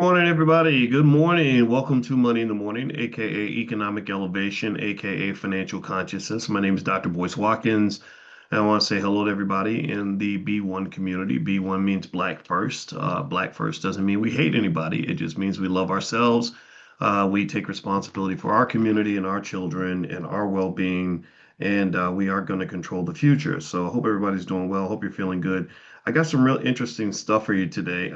Morning, everybody. Good morning. Welcome to Money in the Morning, aka Economic Elevation, aka Financial Consciousness. My name is Dr. Boyce Watkins, and I want to say hello to everybody in the B1 community. B1 means Black First. Black First doesn't mean we hate anybody. It just means we love ourselves. We take responsibility for our community and our children and our well-being, and we are going to control the future. So I hope everybody's doing well. Hope you're feeling good. I got some real interesting stuff for you today.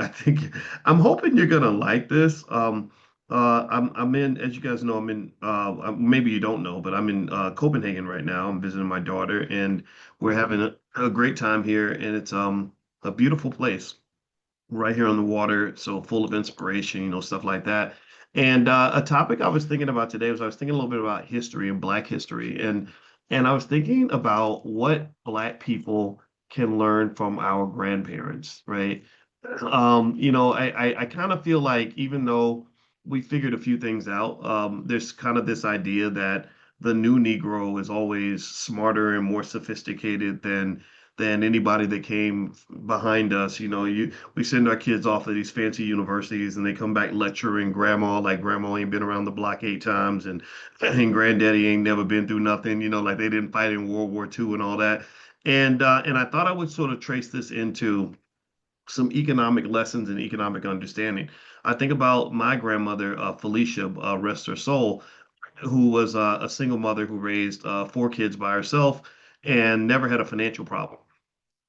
I'm hoping you're gonna like this. I'm in, as you guys know, I'm in. Maybe you don't know, but I'm in Copenhagen right now. I'm visiting my daughter, and we're having a great time here. And it's a beautiful place right here on the water, so full of inspiration, stuff like that. And a topic I was thinking about today was I was thinking a little bit about history and Black history, and I was thinking about what Black people can learn from our grandparents, right? I kind of feel like even though we figured a few things out, there's kind of this idea that the new Negro is always smarter and more sophisticated than anybody that came behind us. We send our kids off to these fancy universities and they come back lecturing grandma like grandma ain't been around the block 8 times and granddaddy ain't never been through nothing, like they didn't fight in World War II and all that. And I thought I would sort of trace this into some economic lessons and economic understanding. I think about my grandmother, Felicia, rest her soul, who was a single mother who raised 4 kids by herself and never had a financial problem.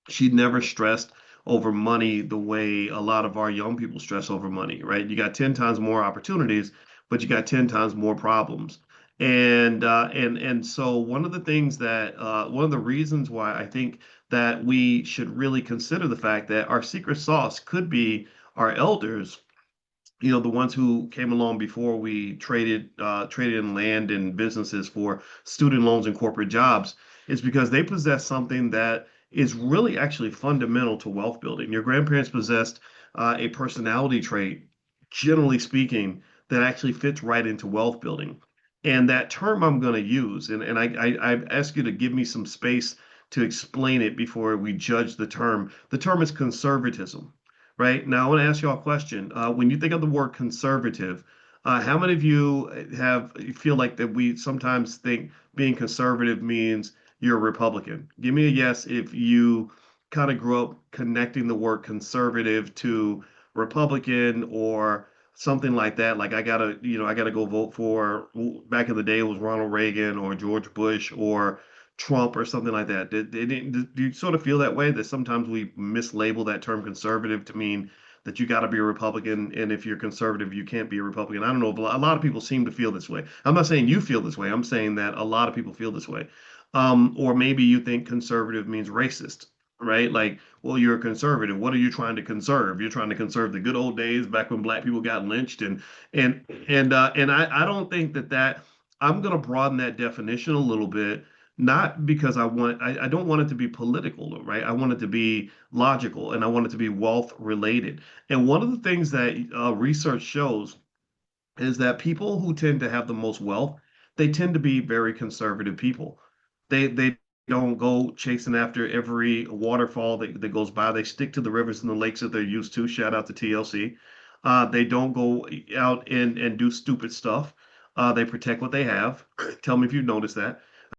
She never stressed over money the way a lot of our young people stress over money, right? You got 10 times more opportunities, but you got 10 times more problems. And so one of the reasons why I think that we should really consider the fact that our secret sauce could be our elders, the ones who came along before we traded in land and businesses for student loans and corporate jobs, is because they possess something that is really actually fundamental to wealth building. Your grandparents possessed a personality trait, generally speaking, that actually fits right into wealth building. And that term I'm going to use, and I ask you to give me some space to explain it before we judge the term. The term is conservatism. Right now, I want to ask you all a question. When you think of the word conservative, how many of you feel like that we sometimes think being conservative means you're a Republican? Give me a yes if you kind of grew up connecting the word conservative to Republican or something like that. Like I gotta go vote for, back in the day it was Ronald Reagan or George Bush or Trump or something like that. Do you sort of feel that way that sometimes we mislabel that term conservative to mean that you got to be a Republican, and if you're conservative, you can't be a Republican? I don't know. But a lot of people seem to feel this way. I'm not saying you feel this way. I'm saying that a lot of people feel this way. Or maybe you think conservative means racist, right? Like, well, you're a conservative. What are you trying to conserve? You're trying to conserve the good old days back when black people got lynched, and I don't think that. I'm going to broaden that definition a little bit, not because I don't want it to be political, right? I want it to be logical and I want it to be wealth related. And one of the things that research shows is that people who tend to have the most wealth, they tend to be very conservative people. They don't go chasing after every waterfall that goes by. They stick to the rivers and the lakes that they're used to. Shout out to TLC. They don't go out and do stupid stuff. They protect what they have. Tell me if you've noticed that.